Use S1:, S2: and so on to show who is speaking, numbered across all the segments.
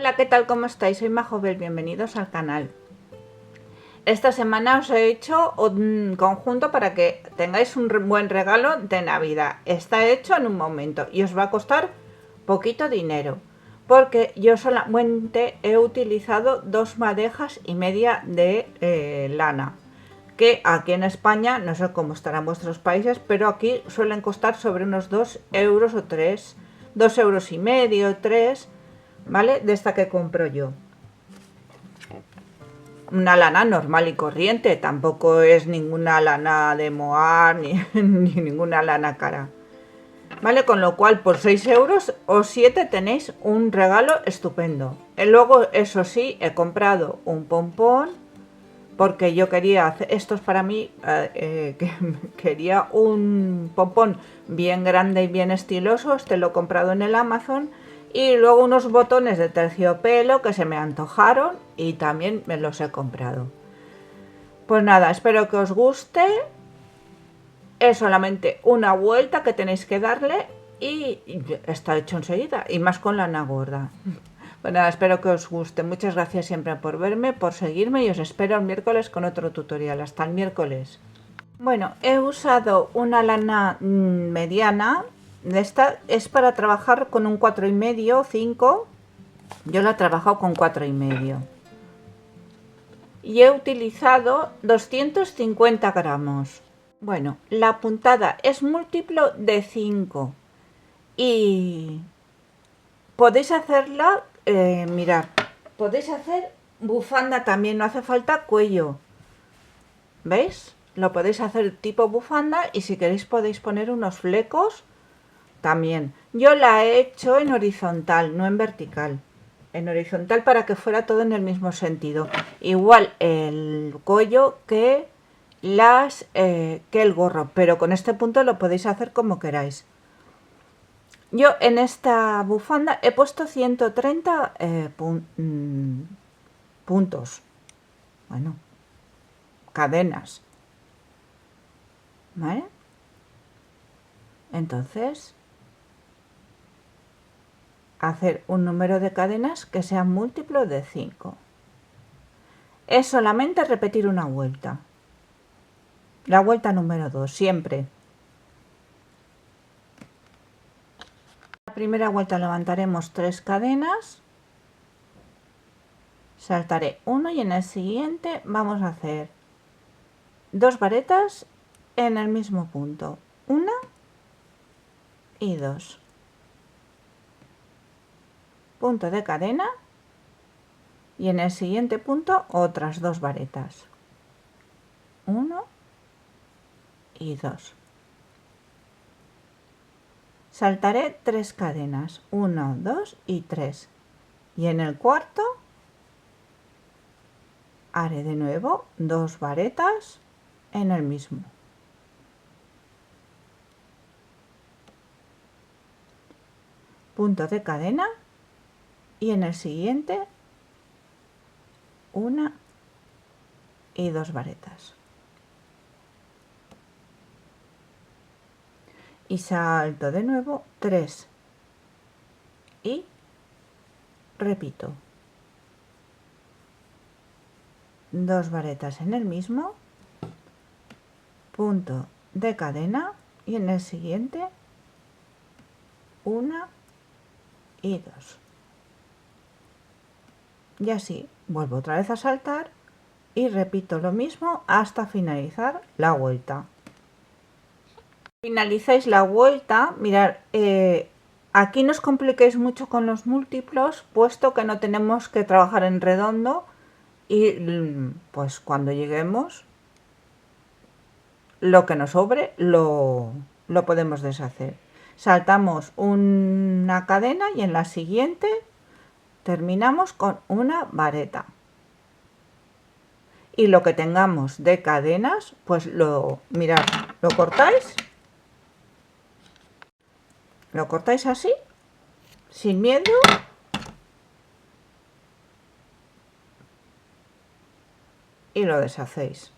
S1: Hola, ¿qué tal? ¿Cómo estáis? Soy Majobel, bienvenidos al canal. Esta semana os he hecho un conjunto para que tengáis un buen regalo de Navidad. Está hecho en un momento y os va a costar poquito dinero, porque yo solamente he utilizado 2 madejas y media de lana, que aquí en España, no sé cómo estarán en vuestros países, pero aquí suelen costar sobre unos 2 euros o 3, 2 euros y medio, 3, ¿vale? De esta que compro yo. Una lana normal y corriente, tampoco es ninguna lana de moar ni, ni ninguna lana cara. ¿Vale? Con lo cual por 6 euros o 7 tenéis un regalo estupendo. Y luego, eso sí, he comprado un pompón porque yo quería hacer, esto es para mí, quería un pompón bien grande y bien estiloso. Este lo he comprado en el Amazon. Y luego unos botones de terciopelo que se me antojaron y también me los he comprado. Pues nada, espero que os guste. Es solamente una vuelta que tenéis que darle y está hecho enseguida, y más con lana gorda. Pues nada, espero que os guste. Muchas gracias siempre por verme, por seguirme, y os espero el miércoles con otro tutorial. Hasta el miércoles. Bueno, he usado una lana mediana. Esta es para trabajar con un 4,5, 5. Yo la he trabajado con 4,5. Y he utilizado 250 gramos. Bueno, la puntada es múltiplo de 5. Y podéis hacerla, mirad, podéis hacer bufanda también, no hace falta cuello. ¿Veis? Lo podéis hacer tipo bufanda, y si queréis podéis poner unos flecos también. Yo la he hecho en horizontal, no en vertical. En horizontal para que fuera todo en el mismo sentido. Igual el cuello que el gorro, pero con este punto lo podéis hacer como queráis. Yo en esta bufanda he puesto 130 puntos. Bueno, cadenas. ¿Vale? Entonces, hacer un número de cadenas que sea múltiplo de 5. Es solamente repetir una vuelta. La vuelta número 2, siempre. La primera vuelta levantaremos 3 cadenas. Saltaré 1 y en el siguiente vamos a hacer 2 varetas en el mismo punto. 1 y 2. Punto de cadena. Y en el siguiente punto otras 2 varetas. 1 y 2. Saltaré 3 cadenas. 1, 2 y 3. Y en el cuarto haré de nuevo 2 varetas en el mismo. Punto de cadena. Y en el siguiente 1 y 2 varetas. Y salto de nuevo 3 y repito 2 varetas en el mismo, punto de cadena, y en el siguiente 1 y 2. Y así vuelvo otra vez a saltar y repito lo mismo hasta finalizar la vuelta. Finalizáis la vuelta, mirad, aquí no os compliquéis mucho con los múltiplos, puesto que no tenemos que trabajar en redondo, y pues cuando lleguemos lo que nos sobre lo podemos deshacer. Saltamos una cadena y en la siguiente terminamos con una vareta. Y lo que tengamos de cadenas, pues mirad, lo cortáis así, sin miedo, y lo deshacéis.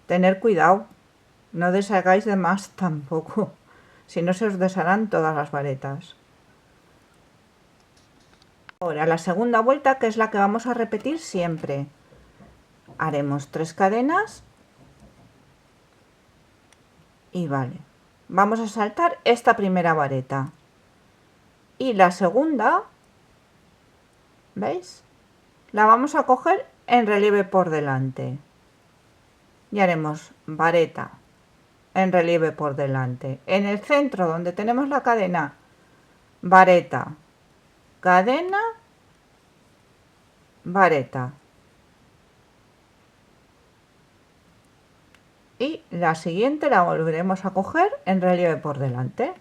S1: Tener cuidado, no deshagáis de más tampoco, si no se os desharán todas las varetas. Ahora la segunda vuelta, que es la que vamos a repetir siempre. Haremos 3 cadenas y vale. Vamos a saltar esta primera vareta y la segunda, ¿veis? La vamos a coger en relieve por delante y haremos vareta en relieve por delante. En el centro donde tenemos la cadena, vareta, cadena, vareta. Y la siguiente la volveremos a coger en relieve por delante.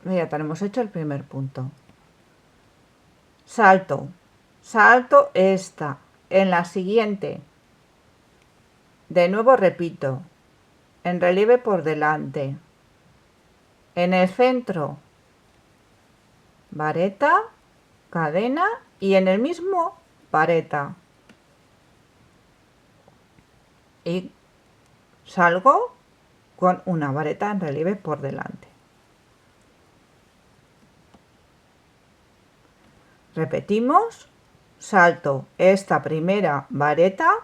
S1: Ya tenemos hecho el primer punto. Salto, salto esta. En la siguiente, de nuevo repito, en relieve por delante. En el centro, vareta, cadena y en el mismo, vareta. Y salgo con una vareta en relieve por delante. Repetimos, salto esta primera vareta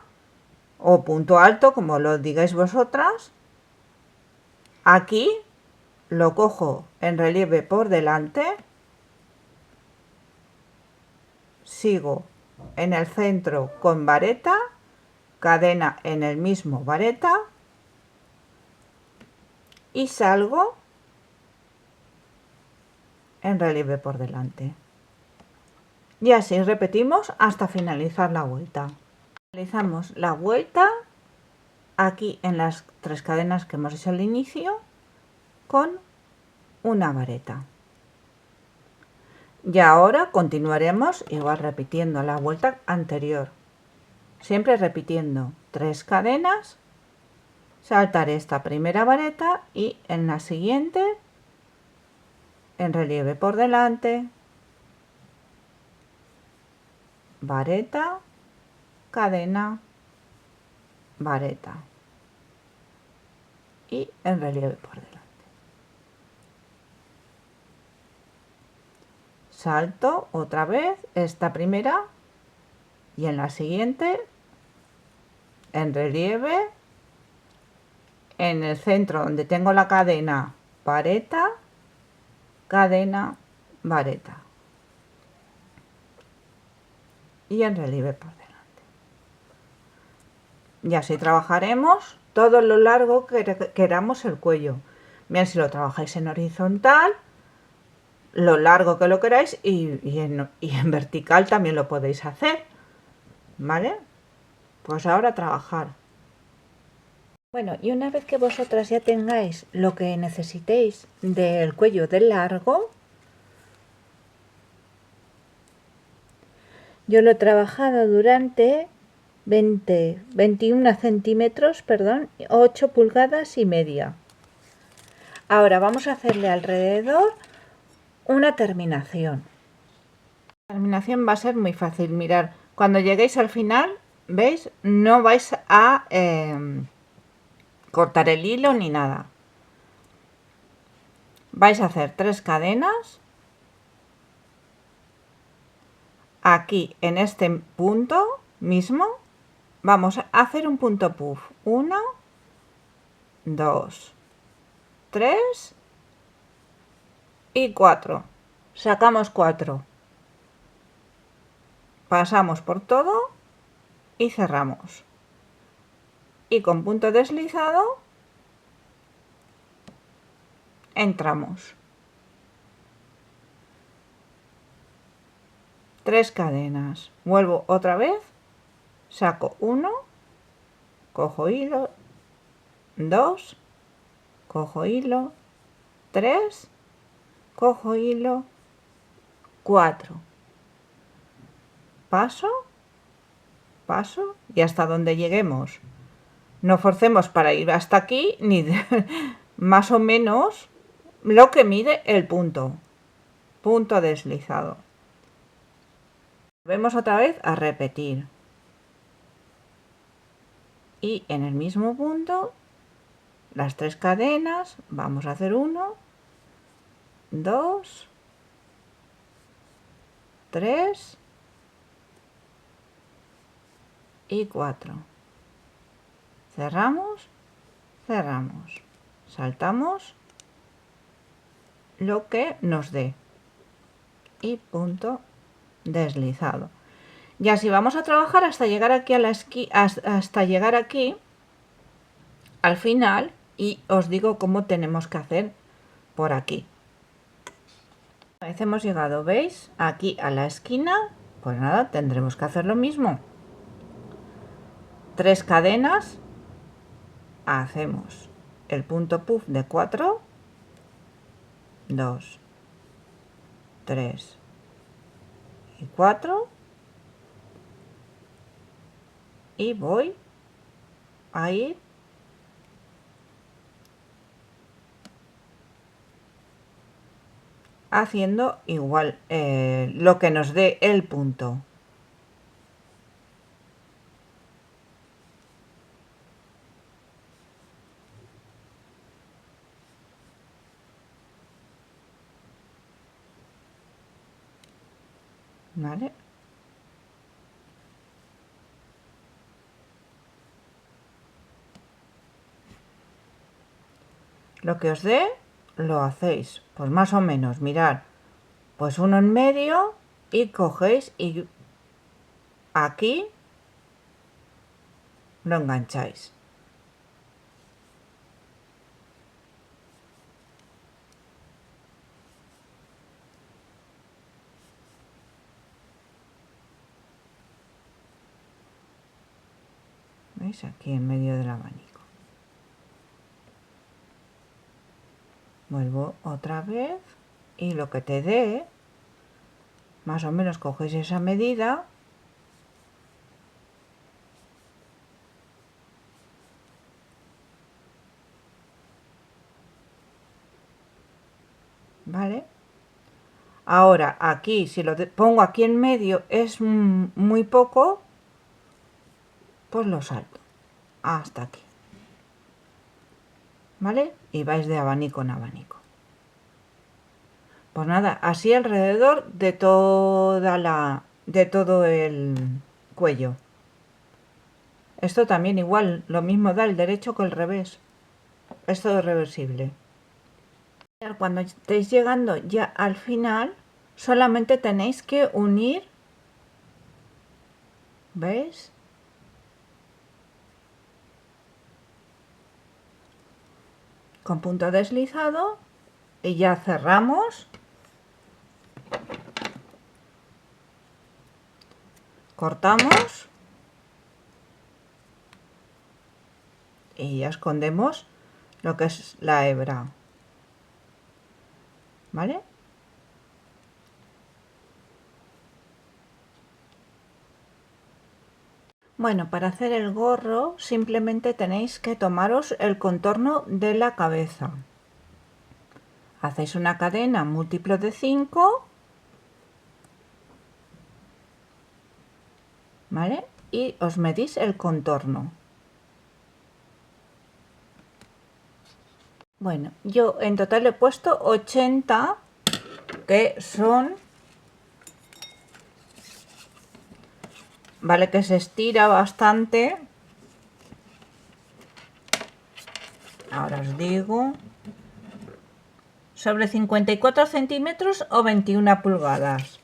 S1: o punto alto, como lo digáis vosotras. Aquí lo cojo en relieve por delante, sigo en el centro con vareta, cadena en el mismo vareta y salgo en relieve por delante. Y así repetimos hasta finalizar la vuelta. Finalizamos la vuelta aquí en las 3 cadenas que hemos hecho al inicio con una vareta. Y ahora continuaremos igual repitiendo la vuelta anterior, siempre repitiendo 3 cadenas, saltar esta primera vareta y en la siguiente en relieve por delante, vareta, cadena, vareta y en relieve por delante. Salto otra vez esta primera y en la siguiente en relieve, en el centro donde tengo la cadena, vareta, cadena, vareta y en relieve por delante. Y así trabajaremos todo lo largo que queramos el cuello. Bien, si lo trabajáis en horizontal, lo largo que lo queráis y en vertical también lo podéis hacer, ¿vale? Pues ahora a trabajar. Bueno, y una vez que vosotras ya tengáis lo que necesitéis del cuello de largo, yo lo he trabajado durante 21 centímetros, perdón, 8 pulgadas y media. Ahora vamos a hacerle alrededor una terminación. La terminación va a ser muy fácil. Mirad, cuando lleguéis al final, ¿veis? No vais a cortar el hilo ni nada. Vais a hacer 3 cadenas. Aquí en este punto mismo vamos a hacer un punto puff. 1, 2, 3 y 4. Sacamos 4. Pasamos por todo y cerramos. Y con punto deslizado entramos. 3 cadenas. Vuelvo otra vez, saco 1, cojo hilo, 2, cojo hilo, 3, cojo hilo, 4. Paso, paso y hasta donde lleguemos. No forcemos para ir hasta aquí, ni más o menos lo que mide el punto. Punto deslizado. Volvemos otra vez a repetir. Y en el mismo punto, las 3 cadenas, vamos a hacer 1, 2, 3 y 4. Cerramos, cerramos, saltamos lo que nos dé y punto deslizado. Y así vamos a trabajar hasta llegar aquí a la hasta llegar aquí al final, y os digo cómo tenemos que hacer por aquí. Una vez hemos llegado, ¿veis? Aquí a la esquina, pues nada, tendremos que hacer lo mismo. 3 cadenas, hacemos el punto puff de 4, 2, 3 y 4, y voy a ir haciendo igual lo que nos dé el punto. ¿Vale? Lo que os dé, lo hacéis. Pues más o menos, mirad. Pues uno en medio y cogéis y aquí lo engancháis. ¿Veis? Aquí en medio del abanico. Vuelvo otra vez y lo que te dé, más o menos cogéis esa medida . ¿Vale? Ahora aquí, si lo pongo aquí en medio es muy poco, pues lo salto hasta aquí. ¿Vale? Y vais de abanico en abanico. Pues nada, así alrededor de todo el cuello. Esto también igual, lo mismo da el derecho que el revés. Es todo reversible. Cuando estéis llegando ya al final, solamente tenéis que unir, ¿veis? Con punto deslizado y ya cerramos. Cortamos y ya escondemos lo que es la hebra. ¿Vale? Bueno, para hacer el gorro simplemente tenéis que tomaros el contorno de la cabeza. Hacéis una cadena múltiplo de 5, ¿vale? Y os medís el contorno. Bueno, yo en total he puesto 80, que son, vale, que se estira bastante. Ahora os digo, sobre 54 centímetros o 21 pulgadas.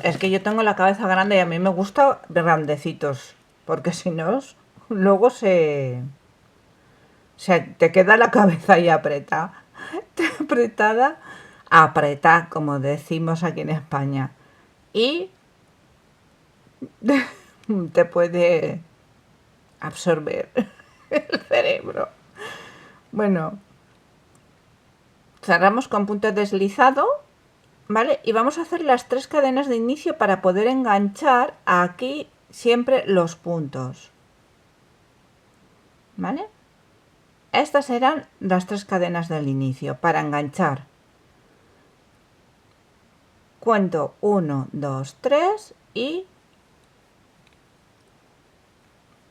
S1: Es que yo tengo la cabeza grande y a mí me gusta grandecitos, porque si no, luego te queda la cabeza ahí apretada, apretada, como decimos aquí en España, y te puede absorber el cerebro. Bueno, cerramos con punto deslizado, ¿vale? Y vamos a hacer las 3 cadenas de inicio para poder enganchar aquí siempre los puntos, ¿vale? Estas serán las 3 cadenas del inicio para enganchar. Cuento 1, 2, 3 y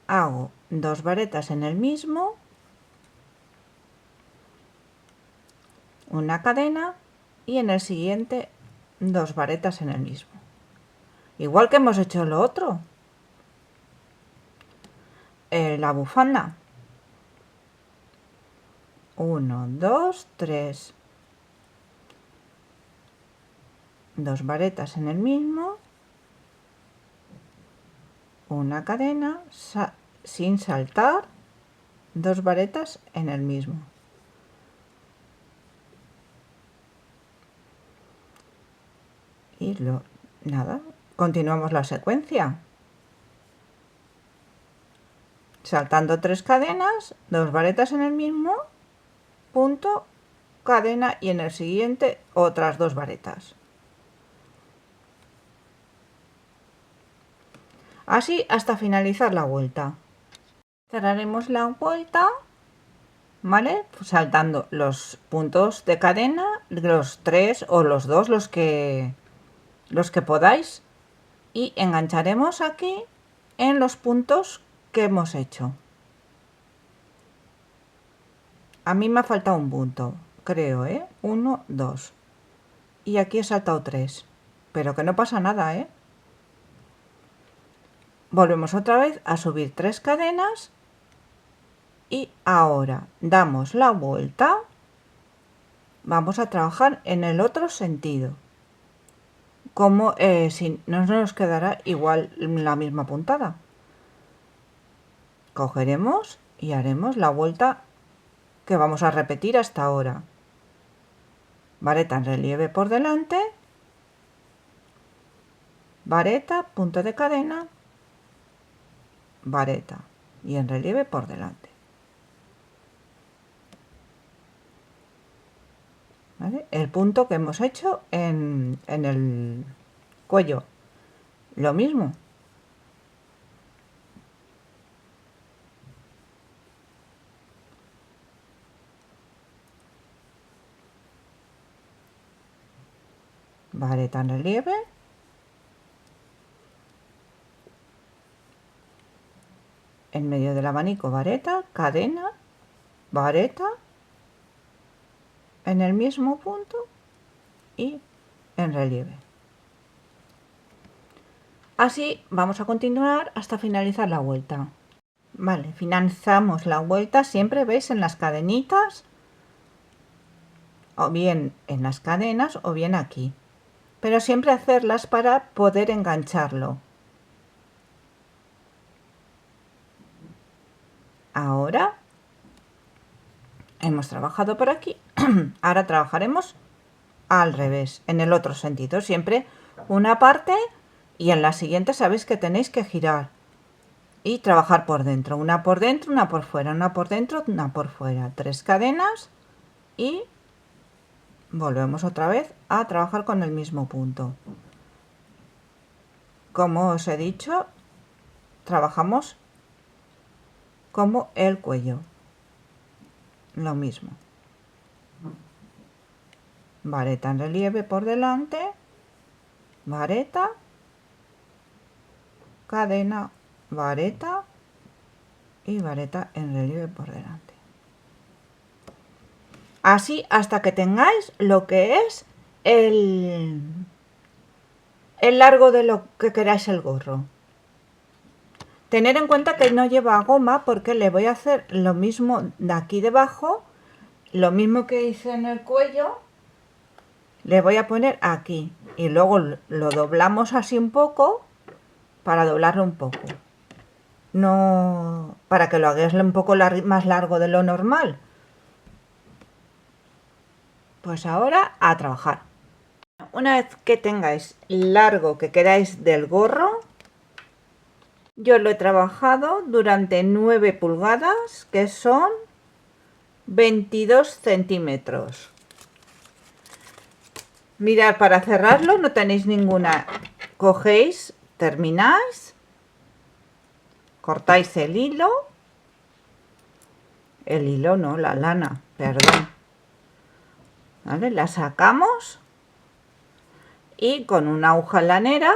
S1: hago 2 varetas en el mismo, una cadena y en el siguiente 2 varetas en el mismo, igual que hemos hecho lo otro, la bufanda. 1, 2, 3, 2 varetas en el mismo, una cadena sin saltar, 2 varetas en el mismo. Y nada, continuamos la secuencia. Saltando 3 cadenas, 2 varetas en el mismo punto, cadena, y en el siguiente otras 2 varetas. Así hasta finalizar la vuelta. Cerraremos la vuelta, ¿vale? Saltando los puntos de cadena, los 3 o los 2, los que podáis, y engancharemos aquí en los puntos que hemos hecho. A mí me ha faltado un punto, creo, 1, 2. Y aquí he saltado 3. Pero que no pasa nada, Volvemos otra vez a subir 3 cadenas. Y ahora damos la vuelta. Vamos a trabajar en el otro sentido. Como si no nos quedará igual la misma puntada. Cogeremos y haremos la vuelta que vamos a repetir hasta ahora. Vareta en relieve por delante, vareta, punto de cadena, vareta y en relieve por delante. ¿Vale? El punto que hemos hecho en el cuello, lo mismo. Vareta en relieve, en medio del abanico vareta, cadena, vareta, en el mismo punto y en relieve. Así vamos a continuar hasta finalizar la vuelta. Vale, finalizamos la vuelta, siempre veis en las cadenitas, o bien en las cadenas o bien aquí, pero siempre hacerlas para poder engancharlo. Ahora hemos trabajado por aquí, ahora trabajaremos al revés, en el otro sentido, siempre una parte y en la siguiente sabéis que tenéis que girar y trabajar por dentro, una por dentro, una por fuera, una por dentro, una por fuera, 3 cadenas y volvemos otra vez a trabajar con el mismo punto. Como os he dicho, trabajamos como el cuello, lo mismo. Vareta en relieve por delante, vareta, cadena, vareta y vareta en relieve por delante. Así hasta que tengáis lo que es el largo de lo que queráis el gorro. Tener en cuenta que no lleva goma porque le voy a hacer lo mismo de aquí debajo, lo mismo que hice en el cuello, le voy a poner aquí y luego lo doblamos así un poco para doblarlo un poco. No, para que lo hagáis un poco más largo de lo normal. Pues ahora a trabajar. Una vez que tengáis largo que queráis del gorro, yo lo he trabajado durante 9 pulgadas, que son 22 centímetros. Mirad, para cerrarlo no tenéis ninguna. Cogéis, termináis, cortáis el hilo no, la lana, perdón. ¿Vale? La sacamos y con una aguja lanera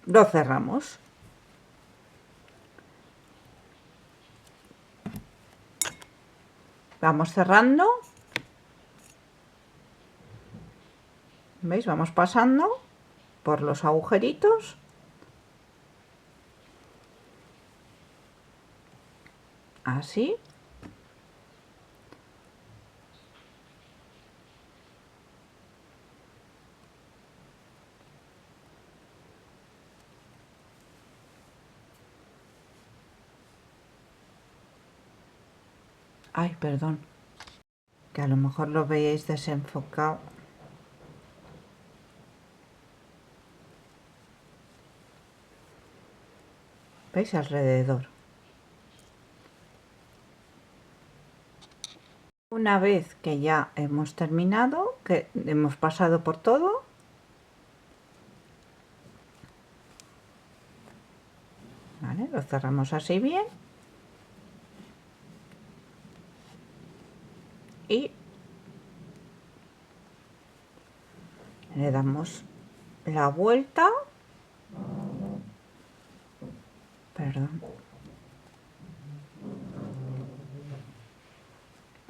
S1: lo cerramos. Vamos cerrando ¿Veis? Vamos pasando por los agujeritos. Así. Ay, perdón. Que a lo mejor lo veis desenfocado. ¿Veis? Alrededor. Una vez que ya hemos terminado, que hemos pasado por todo, ¿vale? Lo cerramos así bien y le damos la vuelta. Perdón.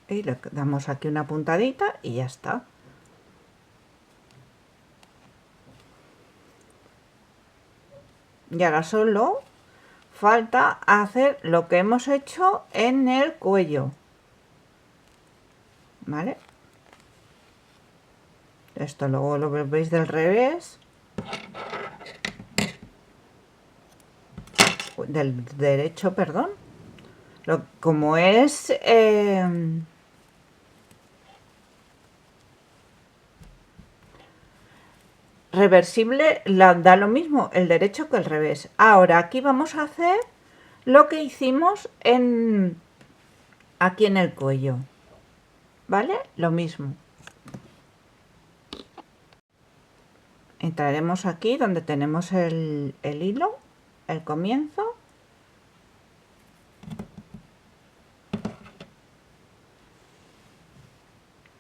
S1: Y le damos aquí una puntadita y ya está. Y ahora solo falta hacer lo que hemos hecho en el cuello, ¿vale? Esto luego lo veis del revés, del derecho, perdón. Como es reversible, da lo mismo el derecho que el revés. Ahora aquí vamos a hacer lo que hicimos aquí en el cuello, ¿vale? Lo mismo. Entraremos aquí donde tenemos el hilo, el comienzo.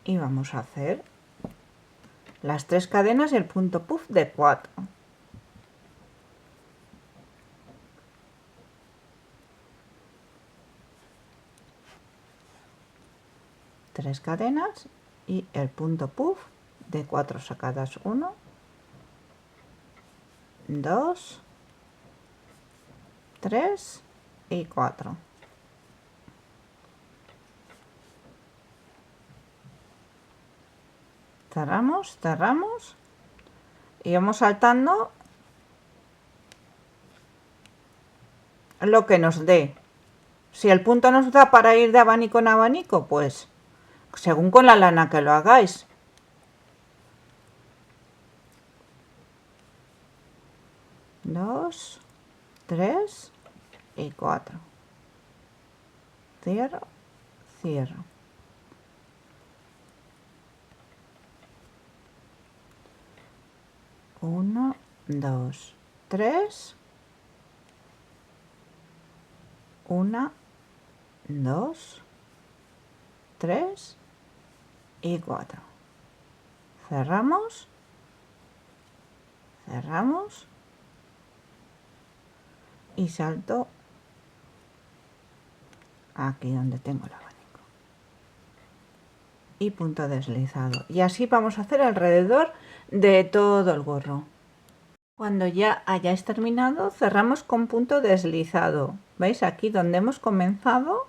S1: Y vamos a hacer las 3 cadenas y el punto puff de 4. Tres cadenas y el punto puff de 4 sacadas. 1, 2, 3 y 4. Cerramos, cerramos y vamos saltando lo que nos dé. Si el punto nos da para ir de abanico en abanico, pues según con la lana que lo hagáis. Dos, 3 y 4. Cierro, cierro. Uno, 2, 3. 1, 2, 3 y 4. Cerramos, cerramos y salto aquí donde tengo el abanico y punto deslizado, y así vamos a hacer alrededor de todo el gorro. Cuando ya hayáis terminado, cerramos con punto deslizado. ¿Veis? Aquí donde hemos comenzado,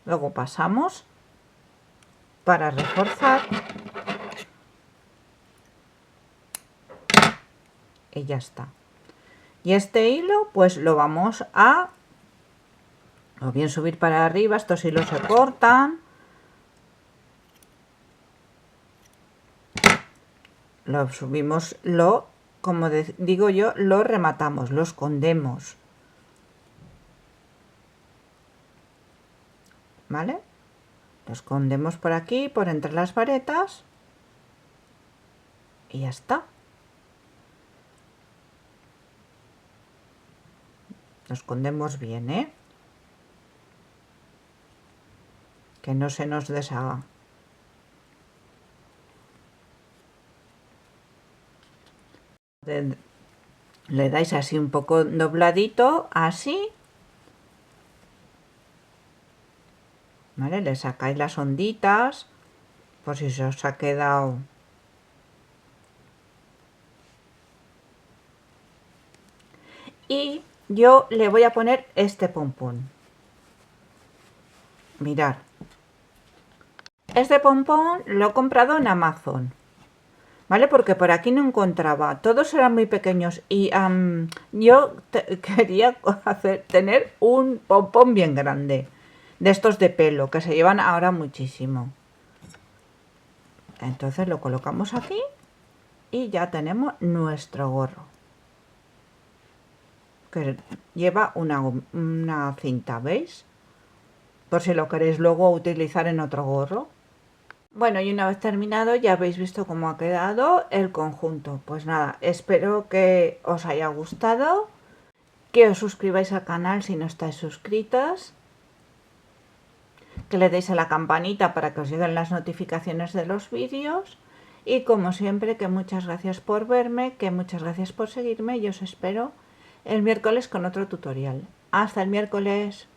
S1: luego pasamos para reforzar y ya está. Y este hilo pues lo vamos a o bien subir para arriba. Estos hilos se cortan, lo subimos, como digo yo, lo rematamos, lo escondemos, ¿vale? Lo escondemos por aquí, por entre las varetas y ya está. Lo escondemos bien, ¿eh? Que no se nos deshaga. Le dais así un poco dobladito, así, ¿vale? Le sacáis las onditas por si se os ha quedado. Y yo le voy a poner este pompón. Mirad. Este pompón lo he comprado en Amazon, ¿vale? Porque por aquí no encontraba. Todos eran muy pequeños y yo quería tener un pompón bien grande. De estos de pelo, que se llevan ahora muchísimo. Entonces lo colocamos aquí y ya tenemos nuestro gorro. Que lleva una cinta, ¿veis? Por si lo queréis luego utilizar en otro gorro. Bueno, y una vez terminado ya habéis visto cómo ha quedado el conjunto. Pues nada, espero que os haya gustado, que os suscribáis al canal si no estáis suscritos, que le deis a la campanita para que os lleguen las notificaciones de los vídeos y como siempre que muchas gracias por verme, que muchas gracias por seguirme y os espero el miércoles con otro tutorial. Hasta el miércoles.